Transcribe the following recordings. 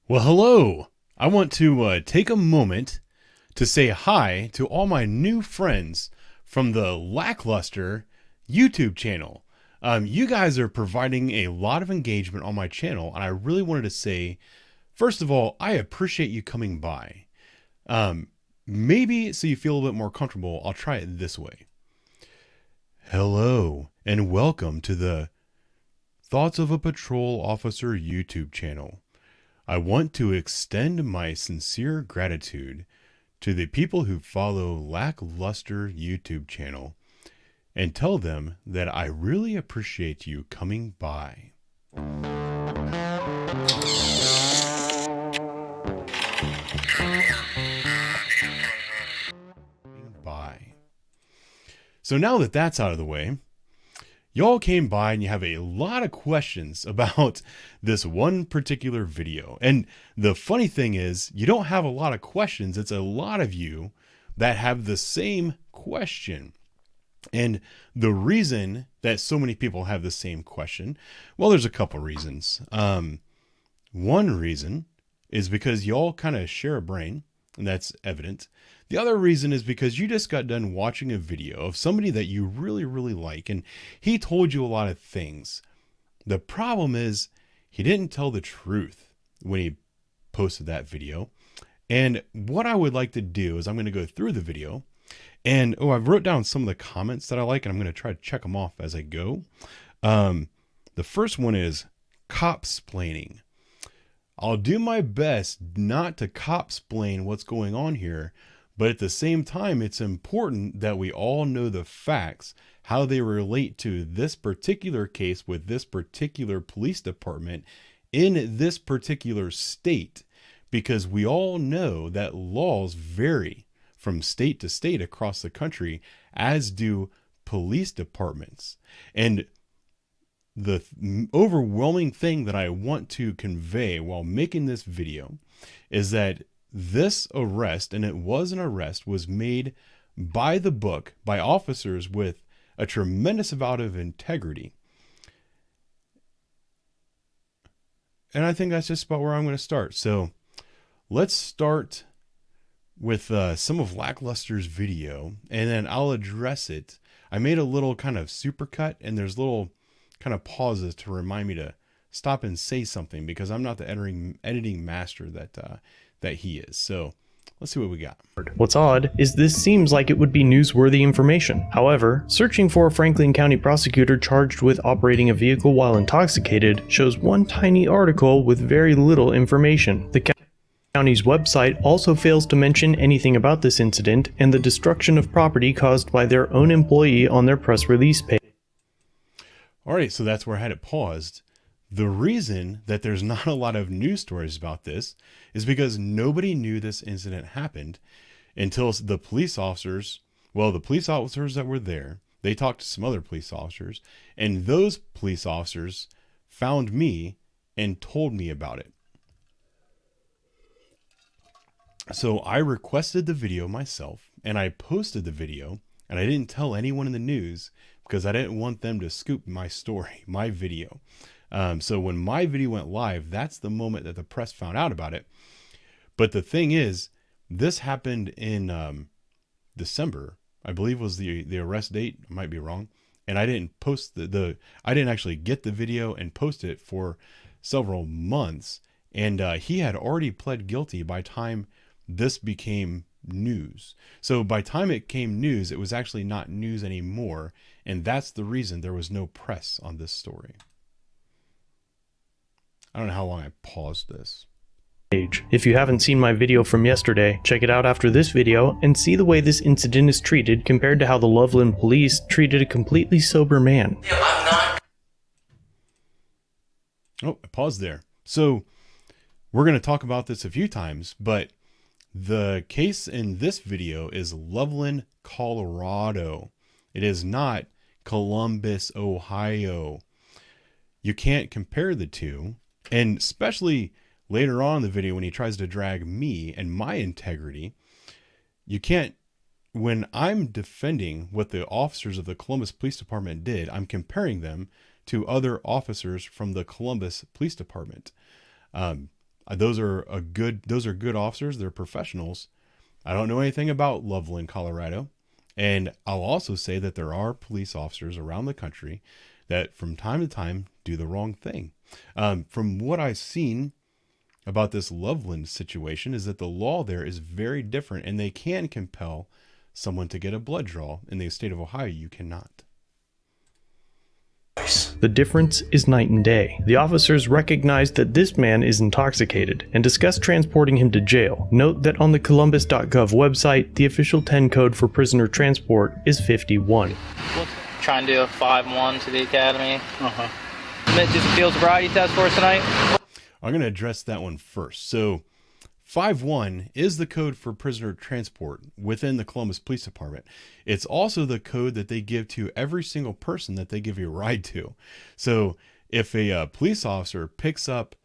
Well, hello. I want to take a moment to say hi to all my new friends from the Lackluster YouTube channel. You guys are providing a lot of engagement on my channel, and I really wanted to say, first of all, I appreciate you coming by. Maybe so you feel a little bit more comfortable, I'll try it this way. Hello, and welcome to the Thoughts of a Patrol Officer YouTube channel. I want to extend my sincere gratitude to the people who follow Lackluster YouTube channel and tell them that I really appreciate you coming by. So now that that's out of the way, y'all came by and you have a lot of questions about this one particular video. And the funny thing is, you don't have a lot of questions. It's a lot of you that have the same question. And the reason that so many people have the same question, well, there's a couple reasons. One reason is because y'all kind of share a brain, and that's evident. The other reason is because you just got done watching a video of somebody that you really, really like, and he told you a lot of things. The problem is he didn't tell the truth when he posted that video. And what I would like to do is I'm going to go through the video, and I've wrote down some of the comments that I like, and I'm going to try to check them off as I go. The first one is cop-splaining. I'll do my best not to cop-splain what's going on here, but at the same time, it's important that we all know the facts, how they relate to this particular case with this particular police department in this particular state, because we all know that laws vary from state to state across the country, as do police departments. And the overwhelming thing that I want to convey while making this video is that this arrest, and it was an arrest, was made by the book, by officers with a tremendous amount of integrity. And I think that's just about where I'm going to start. So let's start with some of Lackluster's video, and then I'll address it. I made a little kind of supercut, and there's little kind of pauses to remind me to stop and say something, because I'm not the editing master that he is. So let's see what we got. What's odd is this seems like it would be newsworthy information. However, searching for a Franklin County prosecutor charged with operating a vehicle while intoxicated shows one tiny article with very little information. The county's website also fails to mention anything about this incident and the destruction of property caused by their own employee on their press release page. All right, so that's where I had it paused. The reason that there's not a lot of news stories about this is because nobody knew this incident happened until the police officers, the police officers that were there, they talked to some other police officers, and those police officers found me and told me about it. So I requested the video myself, and I posted the video, and I didn't tell anyone in the news because I didn't want them to scoop my story, my video. So when my video went live, that's the moment that the press found out about it. But the thing is, this happened in December, I believe was the arrest date. I might be wrong. And I didn't post I didn't actually get the video and post it for several months. And he had already pled guilty by time this became news. So by time it came news, it was actually not news anymore. And that's the reason there was no press on this story. I don't know how long I paused this. If you haven't seen my video from yesterday, check it out after this video and see the way this incident is treated compared to how the Loveland police treated a completely sober man. Oh, I paused there. So we're going to talk about this a few times, but the case in this video is Loveland, Colorado. It is not Columbus, Ohio. You can't compare the two. And especially later on in the video when he tries to drag me and my integrity, you can't, when I'm defending what the officers of the Columbus Police Department did, I'm comparing them to other officers from the Columbus Police Department. Those are good officers. They're professionals. I don't know anything about Loveland, Colorado. And I'll also say that there are police officers around the country that from time to time do the wrong thing. From what I've seen about this Loveland situation is that the law there is very different, and they can compel someone to get a blood draw. In the state of Ohio, you cannot. The difference is night and day. The officers recognize that this man is intoxicated and discuss transporting him to jail. Note that on the Columbus.gov website, the official 10 code for prisoner transport is 51. Try and do a 5-1 to the academy. Submit just a field sobriety test for us tonight. I'm going to address that one first. So 5-1 is the code for prisoner transport within the Columbus Police Department. It's also the code that they give to every single person that they give you a ride to. So if a police officer picks up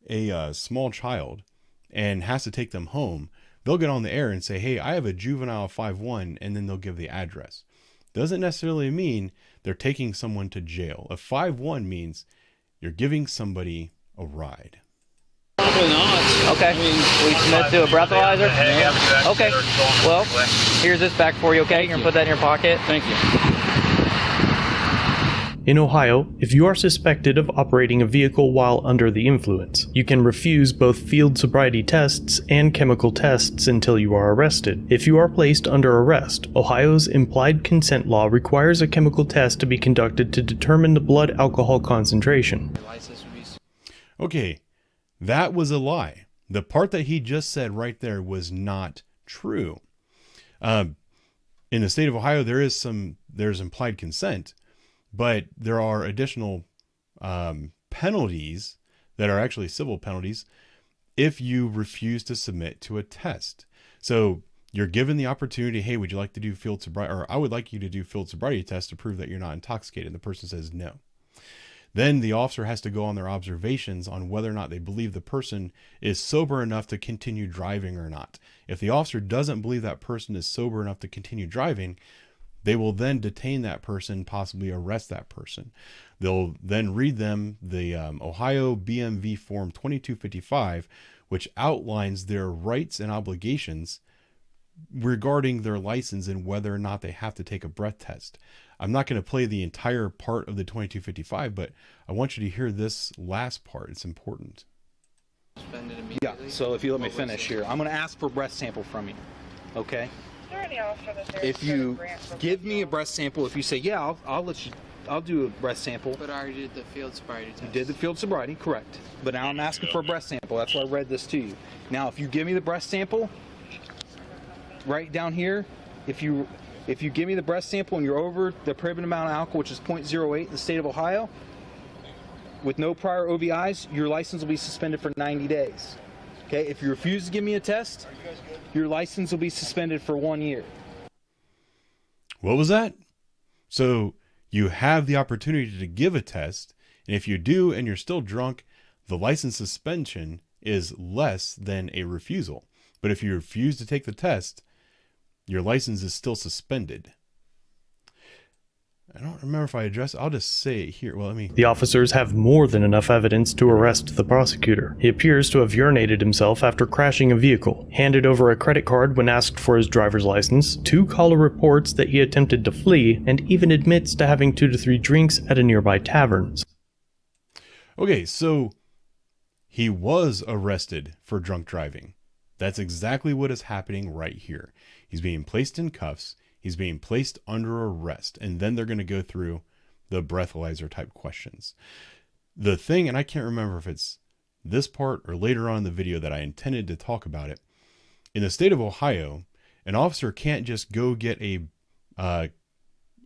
a small child and has to take them home, they'll get on the air and say, hey, I have a juvenile 5-1, and then they'll give the address. Doesn't necessarily mean they're taking someone to jail. A 5-1 means you're giving somebody a ride. Probably not. Okay. We submit to a breathalyzer? Okay. Well, here's this back for you, okay? You're going to put that in your pocket? Thank you. In Ohio, if you are suspected of operating a vehicle while under the influence, you can refuse both field sobriety tests and chemical tests until you are arrested. If you are placed under arrest, Ohio's implied consent law requires a chemical test to be conducted to determine the blood alcohol concentration. Okay, that was a lie. The part that he just said right there was not true. In the state of Ohio, there's implied consent, but there are additional penalties that are actually civil penalties if you refuse to submit to a test. So you're given the opportunity, hey, would you like to do field sobriety, or I would like you to do field sobriety test to prove that you're not intoxicated. The person says no. Then the officer has to go on their observations on whether or not they believe the person is sober enough to continue driving or not. If the officer doesn't believe that person is sober enough to continue driving, they will then detain that person, possibly arrest that person. They'll then read them the Ohio BMV Form 2255, which outlines their rights and obligations regarding their license and whether or not they have to take a breath test. I'm not going to play the entire part of the 2255, but I want you to hear this last part. It's important. Yeah, so if you let me finish here, I'm going to ask for a breath sample from you, okay? If you give me a breath sample, if you say, yeah, I'll do a breath sample. But I already did the field sobriety test. You did the field sobriety, correct. But now I'm asking for a breath sample. That's why I read this to you. Now, if you give me the breath sample, right down here, if you give me the breath sample and you're over the prohibited amount of alcohol, which is 0.08 in the state of Ohio, with no prior OVIs, your license will be suspended for 90 days. Okay, if you refuse to give me a test, your license will be suspended for 1 year. What was that? So you have the opportunity to give a test, and if you do and you're still drunk, the license suspension is less than a refusal. But if you refuse to take the test, your license is still suspended. I don't remember if I addressed it. I'll just say it here. Well, The officers have more than enough evidence to arrest the prosecutor. He appears to have urinated himself after crashing a vehicle, handed over a credit card when asked for his driver's license, 2 caller reports that he attempted to flee, and even admits to having 2 to 3 drinks at a nearby tavern. Okay, so he was arrested for drunk driving. That's exactly what is happening right here. He's being placed in cuffs. He's being placed under arrest. And then they're going to go through the breathalyzer type questions. The thing, and I can't remember if it's this part or later on in the video that I intended to talk about it. In the state of Ohio, an officer can't just go get a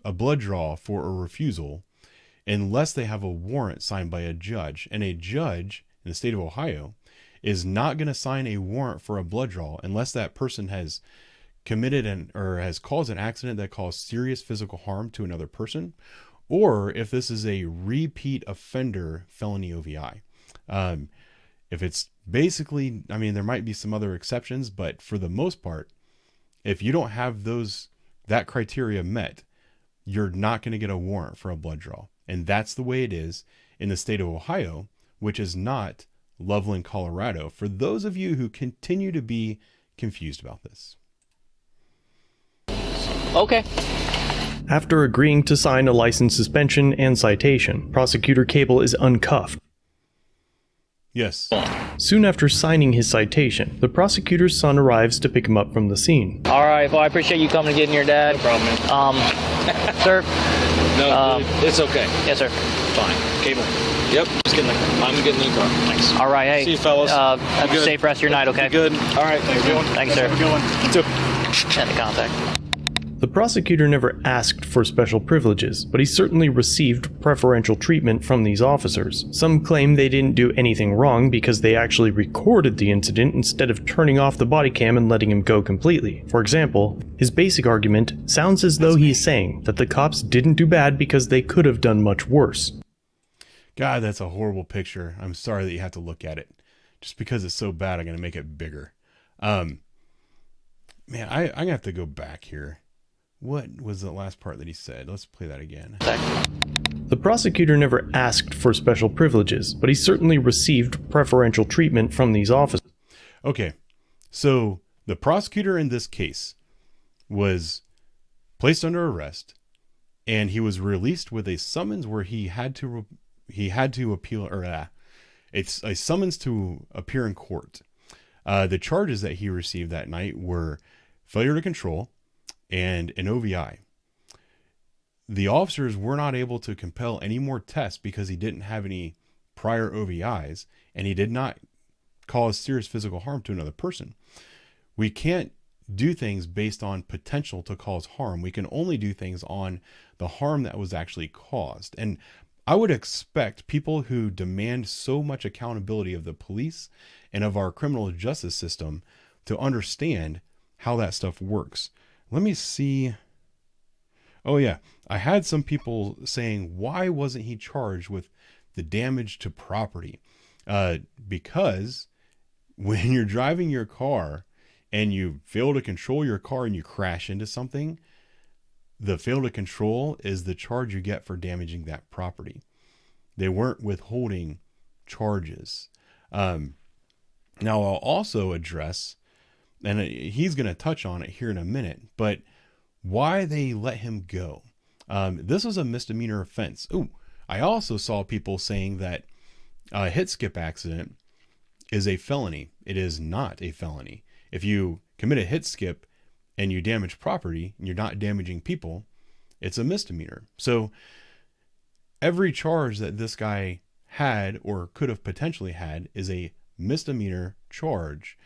blood draw for a refusal unless they have a warrant signed by a judge. And a judge in the state of Ohio is not going to sign a warrant for a blood draw unless that person has committed or has caused an accident that caused serious physical harm to another person, or if this is a repeat offender felony OVI. If it's basically, there might be some other exceptions, but for the most part, if you don't have that criteria met, you're not going to get a warrant for a blood draw. And that's the way it is in the state of Ohio, which is not Loveland, Colorado, for those of you who continue to be confused about this. Okay. After agreeing to sign a license suspension and citation, Prosecutor Cable is uncuffed. Yes. Soon after signing his citation, the prosecutor's son arrives to pick him up from the scene. All right. Well, I appreciate you coming and getting your dad. No problem, man. Sir. No, it's okay. Yes, sir. Fine. Cable. Yep. I'm getting in the car. Thanks. All right. Hey. See you, fellas. Have a good. safe rest of your night. Okay. You good. All right. Thanks, sir. Have a good one. You too. End of contact. The prosecutor never asked for special privileges, but he certainly received preferential treatment from these officers. Some claim they didn't do anything wrong because they actually recorded the incident instead of turning off the body cam and letting him go completely. For example, his basic argument sounds as though he's saying that the cops didn't do bad because they could have done much worse. God, that's a horrible picture. I'm sorry that you have to look at it. Just because it's so bad, I'm going to make it bigger. Man, I'm going to have to go back here. What was the last part that he said? Let's play that again. The prosecutor never asked for special privileges, but he certainly received preferential treatment from these officers. Okay, so the prosecutor in this case was placed under arrest, and he was released with a summons where he had to appeal, or it's a summons to appear in court. The charges that he received that night were failure to control and an OVI. The officers were not able to compel any more tests because he didn't have any prior OVIs, and he did not cause serious physical harm to another person. We can't do things based on potential to cause harm. We can only do things on the harm that was actually caused. And I would expect people who demand so much accountability of the police and of our criminal justice system to understand how that stuff works. Let me see. Oh yeah, I had some people saying, why wasn't he charged with the damage to property? Because when you're driving your car and you fail to control your car and you crash into something, the fail to control is the charge you get for damaging that property. They weren't withholding charges. Now I'll also address, and he's going to touch on it here in a minute, but why they let him go. This was a misdemeanor offense. Ooh, I also saw people saying that a hit skip accident is a felony. It is not a felony. If you commit a hit skip and you damage property and you're not damaging people, it's a misdemeanor. So every charge that this guy had or could have potentially had is a misdemeanor charge.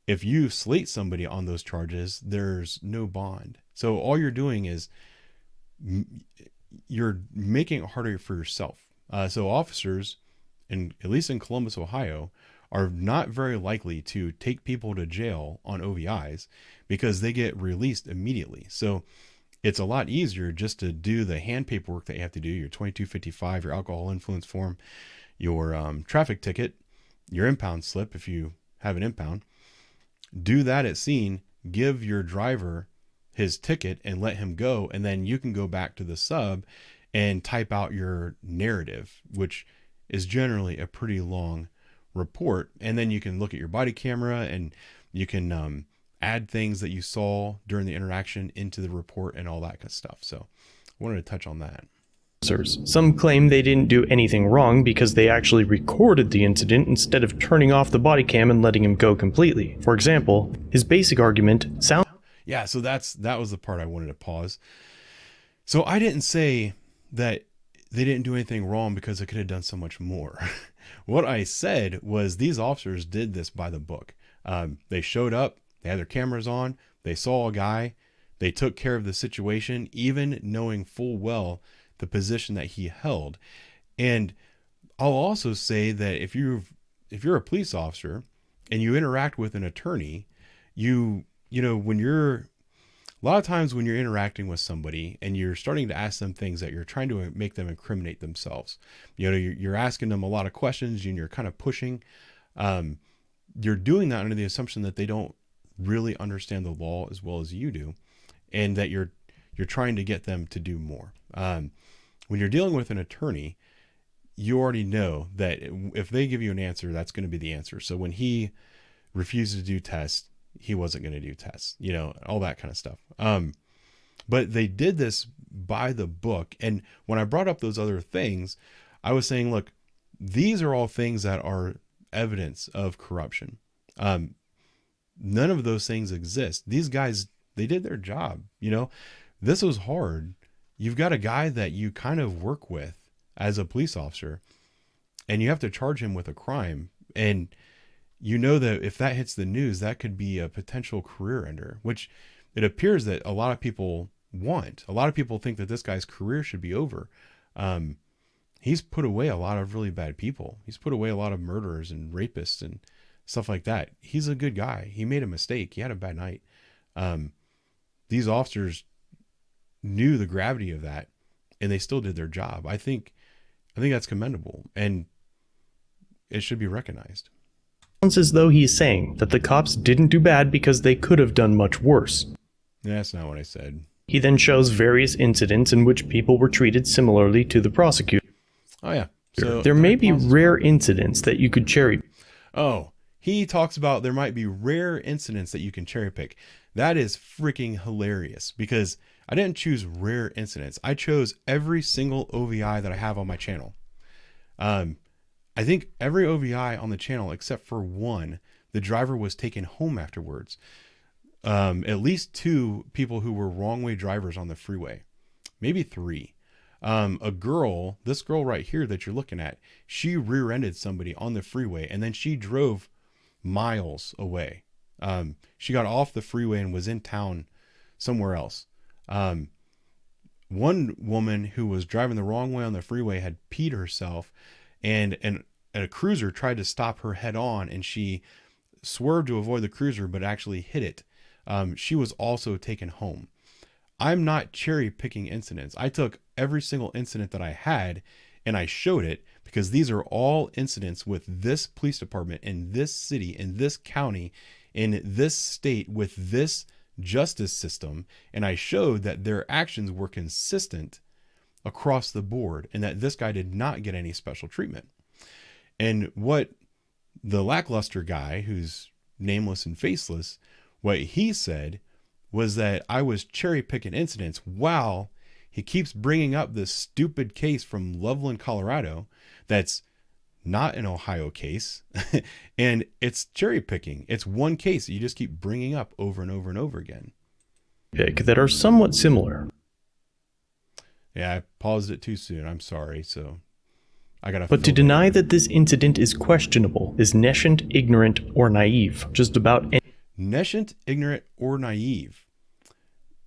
If you slate somebody on those charges, there's no bond. So all you're doing is you're making it harder for yourself. So officers, at least in Columbus, Ohio, are not very likely to take people to jail on OVIs because they get released immediately. So it's a lot easier just to do the hand paperwork that you have to do, your 2255, your alcohol influence form, your traffic ticket, your impound slip if you have an impound. Do that at scene, give your driver his ticket and let him go, and then you can go back to the sub and type out your narrative, which is generally a pretty long report. And then you can look at your body camera and you can add things that you saw during the interaction into the report and all that kind of stuff. So I wanted to touch on that. Some claim they didn't do anything wrong because they actually recorded the incident instead of turning off the body cam and letting him go completely. For example, his basic argument sounds... Yeah, so that was the part I wanted to pause. So I didn't say that they didn't do anything wrong because they could have done so much more. What I said was these officers did this by the book. They showed up, they had their cameras on, they saw a guy, they took care of the situation, even knowing full well the position that he held. And I'll also say that if you're a police officer and you interact with an attorney, you know, a lot of times when you're interacting with somebody and you're starting to ask them things that you're trying to make them incriminate themselves, you know, you're asking them a lot of questions and you're kind of pushing, you're doing that under the assumption that they don't really understand the law as well as you do, and that you're trying to get them to do more. When you're dealing with an attorney, you already know that if they give you an answer, that's going to be the answer. So when he refused to do tests, he wasn't going to do tests, you know, all that kind of stuff. But they did this by the book. And when I brought up those other things, I was saying, look, these are all things that are evidence of corruption. None of those things exist. These guys, they did their job. You know, this was hard. You've got a guy that you kind of work with as a police officer, and you have to charge him with a crime. And you know that if that hits the news, that could be a potential career ender, which it appears that a lot of people want. A lot of people think that this guy's career should be over. He's put away a lot of really bad people. He's put away a lot of murderers and rapists and stuff like that. He's a good guy. He made a mistake. He had a bad night. These officers knew the gravity of that, and they still did their job. I think that's commendable, and it should be recognized. Sounds as though he's saying that the cops didn't do bad because they could have done much worse. That's not what I said. He then shows various incidents in which people were treated similarly to the prosecutor. Oh yeah. So there may be rare incidents that you could cherry. Oh, he talks about there might be rare incidents that you can cherry pick. That is freaking hilarious, because I didn't choose rare incidents. I chose every single OVI that I have on my channel. I think every OVI on the channel, except for one, the driver was taken home afterwards. At least 2 people who were wrong way drivers on the freeway, maybe 3. This girl right here that you're looking at, she rear-ended somebody on the freeway, and then she drove miles away. She got off the freeway and was in town somewhere else. One woman who was driving the wrong way on the freeway had peed herself, and a cruiser tried to stop her head on, and she swerved to avoid the cruiser, but actually hit it. She was also taken home. I'm not cherry picking incidents. I took every single incident that I had and I showed it, because these are all incidents with this police department in this city, in this county, in this state, with this justice system. And I showed that their actions were consistent across the board, and that this guy did not get any special treatment. And what the Lackluster guy, who's nameless and faceless, what he said was that I was cherry picking incidents, while he keeps bringing up this stupid case from Loveland, Colorado, that's not an Ohio case. And it's cherry picking. It's one case that you just keep bringing up over and over and over again. That are somewhat similar. Yeah, I paused it too soon. I'm sorry. So I gotta. But to deny that this incident is questionable is nescient, ignorant, or naive. Just about any. Nescient, ignorant, or naive.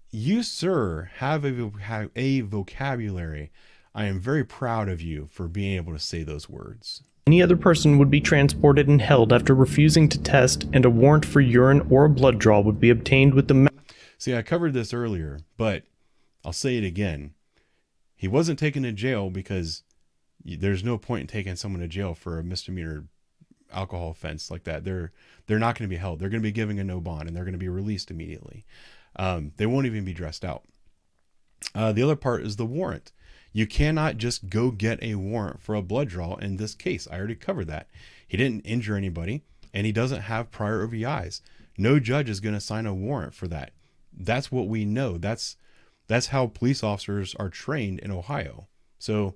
You, sir, have a vocabulary. I am very proud of you for being able to say those words. Any other person would be transported and held after refusing to test, and a warrant for urine or a blood draw would be obtained with the... See, I covered this earlier, but I'll say it again. He wasn't taken to jail because there's no point in taking someone to jail for a misdemeanor alcohol offense like that. They're not going to be held. They're going to be giving a no bond, and they're going to be released immediately. They won't even be dressed out. The other part is the warrant. You cannot just go get a warrant for a blood draw in this case. I already covered that. He didn't injure anybody, and he doesn't have prior OVIs. No judge is going to sign a warrant for that. That's what we know. That's how police officers are trained in Ohio. So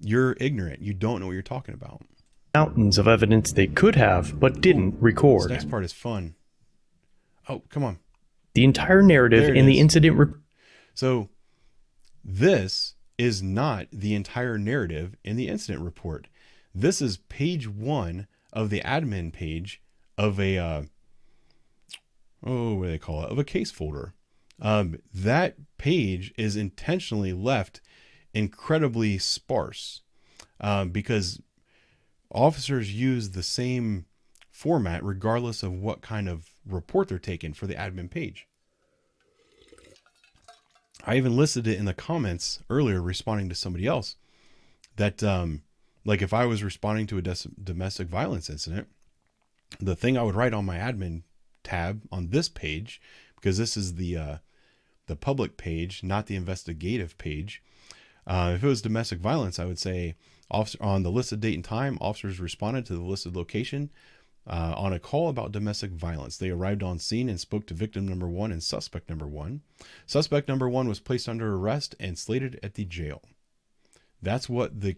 you're ignorant. You don't know what you're talking about. Mountains of evidence they could have, but didn't record. This next part is fun. Oh, come on. The entire narrative in the incident. So this is not the entire narrative in the incident report. This is page 1 of the admin page of a, what do they call it? Of a case folder. That page is intentionally left incredibly sparse, because officers use the same format regardless of what kind of report they're taking for the admin page. I even listed it in the comments earlier, responding to somebody else, that like if I was responding to a domestic violence incident, the thing I would write on my admin tab on this page, because this is the public page, not the investigative page. If it was domestic violence, I would say On the listed date and time, officers responded to the listed location on a call about domestic violence. They arrived on scene and spoke to victim number 1 and suspect number 1. Suspect number 1 was placed under arrest and slated at the jail. That's what the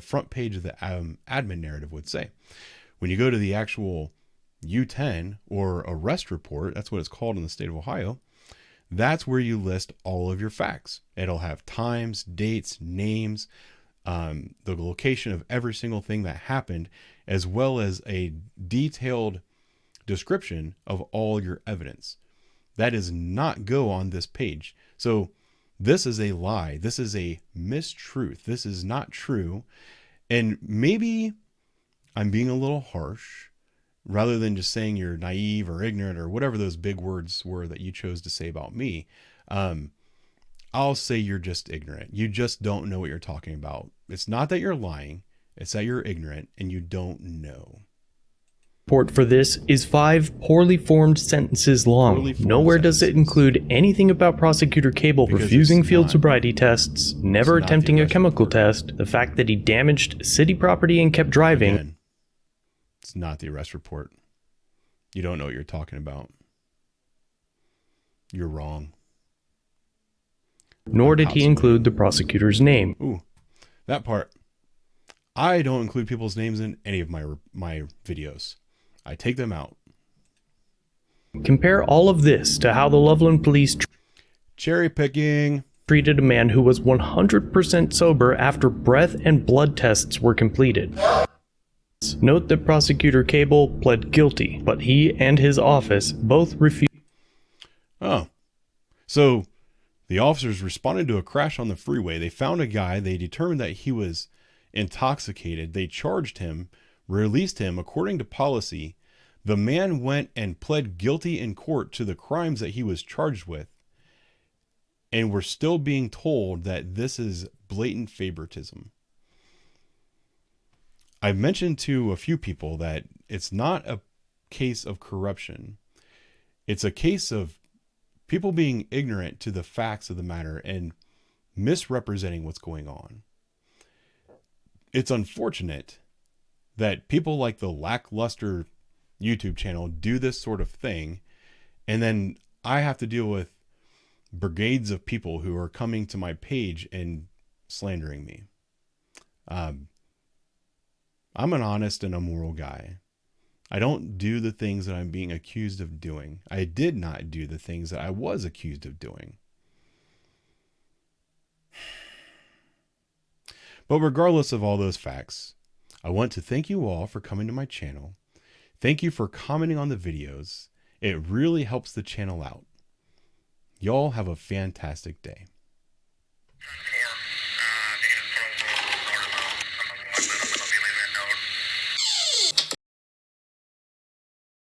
front page of the admin narrative would say. When you go to the actual U10 or arrest report, that's what it's called in the state of Ohio, that's where you list all of your facts. It'll have times, dates, names, the location of every single thing that happened, as well as a detailed description of all your evidence. That does not go on this page. So this is a lie. This is a mistruth. This is not true. And maybe I'm being a little harsh, rather than just saying you're naive or ignorant or whatever those big words were that you chose to say about me. I'll say you're just ignorant. You just don't know what you're talking about. It's not that you're lying. It's that you're ignorant and you don't know. Report for this is 5 poorly formed sentences long. Nowhere does it include anything about Prosecutor Cable refusing field sobriety tests, never attempting a chemical test, the fact that he damaged city property and kept driving. Again, it's not the arrest report. You don't know what you're talking about. You're wrong. Nor did he include the prosecutor's name. Ooh, that part. I don't include people's names in any of my videos. I take them out. Compare all of this to how the Loveland police Cherry picking. Treated a man who was 100% sober after breath and blood tests were completed. Note that Prosecutor Cable pled guilty, but he and his office both refused. Oh, so the officers responded to a crash on the freeway. They found a guy. They determined that he was intoxicated. They charged him, released him. According to policy, the man went and pled guilty in court to the crimes that he was charged with. And we're still being told that this is blatant favoritism. I've mentioned to a few people that it's not a case of corruption. It's a case of people being ignorant to the facts of the matter and misrepresenting what's going on. It's unfortunate that people like the Lackluster YouTube channel do this sort of thing, and then I have to deal with brigades of people who are coming to my page and slandering me. I'm an honest and a moral guy. I don't do the things that I'm being accused of doing. I did not do the things that I was accused of doing. But regardless of all those facts, I want to thank you all for coming to my channel. Thank you for commenting on the videos. It really helps the channel out. Y'all have a fantastic day.